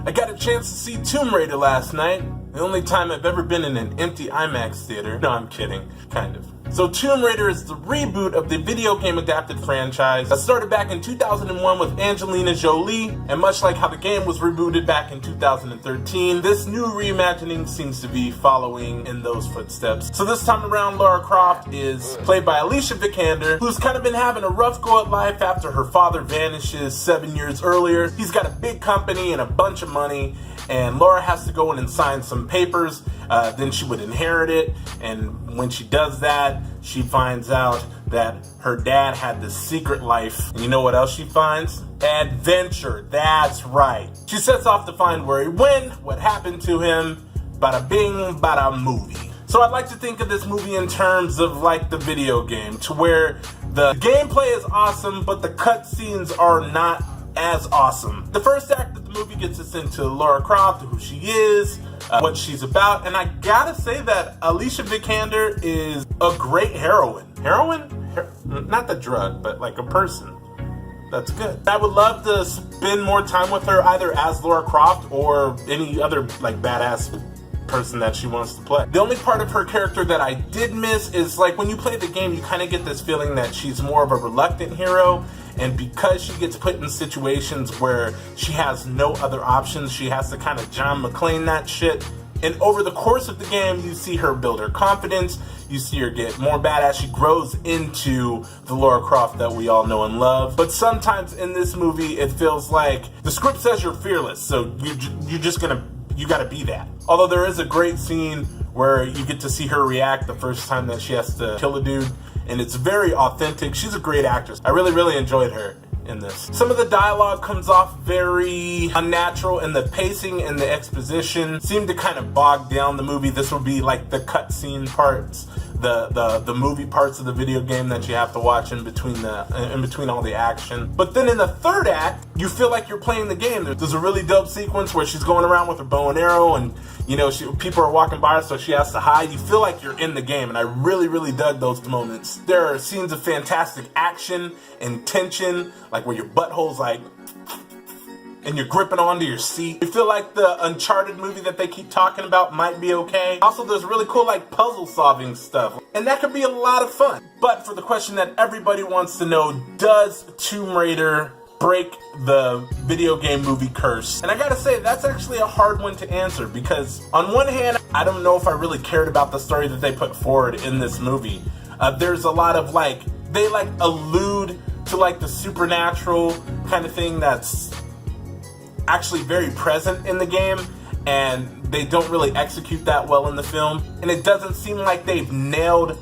I got a chance to see Tomb Raider last night. The only time I've ever been in an empty IMAX theater. No, I'm kidding. Kind of. So Tomb Raider is the reboot of the video game adapted franchise that started back in 2001 with Angelina Jolie, and much like how the game was rebooted back in 2013, this new reimagining seems to be following in those footsteps. So this time around, Lara Croft is played by Alicia Vikander, who's kind of been having a rough go at life after her father vanishes 7 years earlier. He's got a big company and a bunch of money, and Laura has to go in and sign some papers, then she would inherit it, and when she does that, she finds out that her dad had this secret life. And you know what else she finds? Adventure, that's right. She sets off to find where he went, what happened to him, bada bing, bada movie. So I'd like to think of this movie in terms of like the video game, to where the gameplay is awesome, but the cutscenes are not as awesome. The first act of the movie gets us into Lara Croft, who she is, what she's about, and I gotta say that Alicia Vikander is a great heroine. Not the drug, but like a person. That's good. I would love to spend more time with her, either as Lara Croft or any other like badass person that she wants to play. The only part of her character that I did miss is like when you play the game, you kind of get this feeling that she's more of a reluctant hero, and because she gets put in situations where she has no other options, she has to kind of John McClane that shit. And over the course of the game, you see her build her confidence, you see her get more badass, she grows into the Lara Croft that we all know and love. But sometimes in this movie, it feels like the script says you're fearless, so you gotta be that. Although there is a great scene where you get to see her react the first time that she has to kill a dude, and it's very authentic. She's a great actress. I really enjoyed her in this. Some of the dialogue comes off very unnatural, and the pacing and the exposition seem to kind of bog down the movie. This would be like the cutscene parts, the movie parts of the video game that you have to watch in between all the action. But then in the third act, you feel like you're playing the game. There's a really dope sequence where she's going around with her bow and arrow, and you know, people are walking by her, so she has to hide. You feel like you're in the game, and I really dug those moments. There are scenes of fantastic action and tension, like where your butthole's like, and you're gripping onto your seat. You feel like the Uncharted movie that they keep talking about might be okay. Also, there's really cool like puzzle solving stuff, and that could be a lot of fun. But for the question that everybody wants to know, does Tomb Raider break the video game movie curse? And I gotta say, that's actually a hard one to answer, because on one hand, I don't know if I really cared about the story that they put forward in this movie. There's a lot of like, they like allude to like the supernatural kind of thing that's actually very present in the game, and they don't really execute that well in the film, and it doesn't seem like they've nailed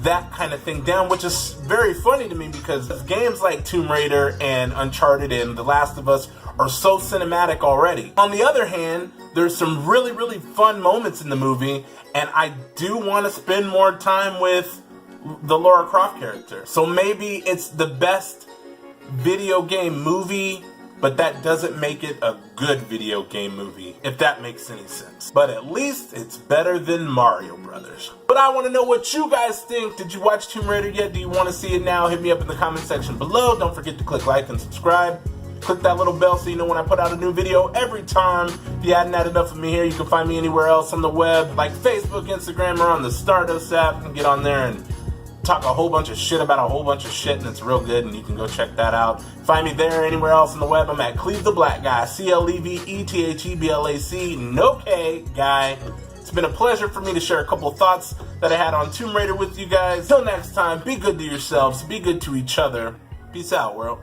that kind of thing down, which is very funny to me, because games like Tomb Raider and Uncharted and The Last of Us are so cinematic already. On the other hand, there's some really fun moments in the movie, and I do want to spend more time with the Lara Croft character. So maybe it's the best video game movie, but that doesn't make it a good video game movie, if that makes any sense. But at least it's better than Mario Brothers. But I want to know what you guys think. Did you watch Tomb Raider yet? Do you want to see it now? Hit me up in the comment section below. Don't forget to click like and subscribe. Click that little bell so you know when I put out a new video every time. If you hadn't had enough of me here, you can find me anywhere else on the web, like Facebook, Instagram, or on the Stardust app. You can get on there and talk a whole bunch of shit about a whole bunch of shit, and it's real good, and you can go check that out. Find me there or anywhere else on the web. I'm at Cleve the Black Guy, CLEVETHEBLAC, no K, guy. It's been a pleasure for me to share a couple thoughts that I had on Tomb Raider with you guys. Till next time, be good to yourselves, be good to each other. Peace out, world.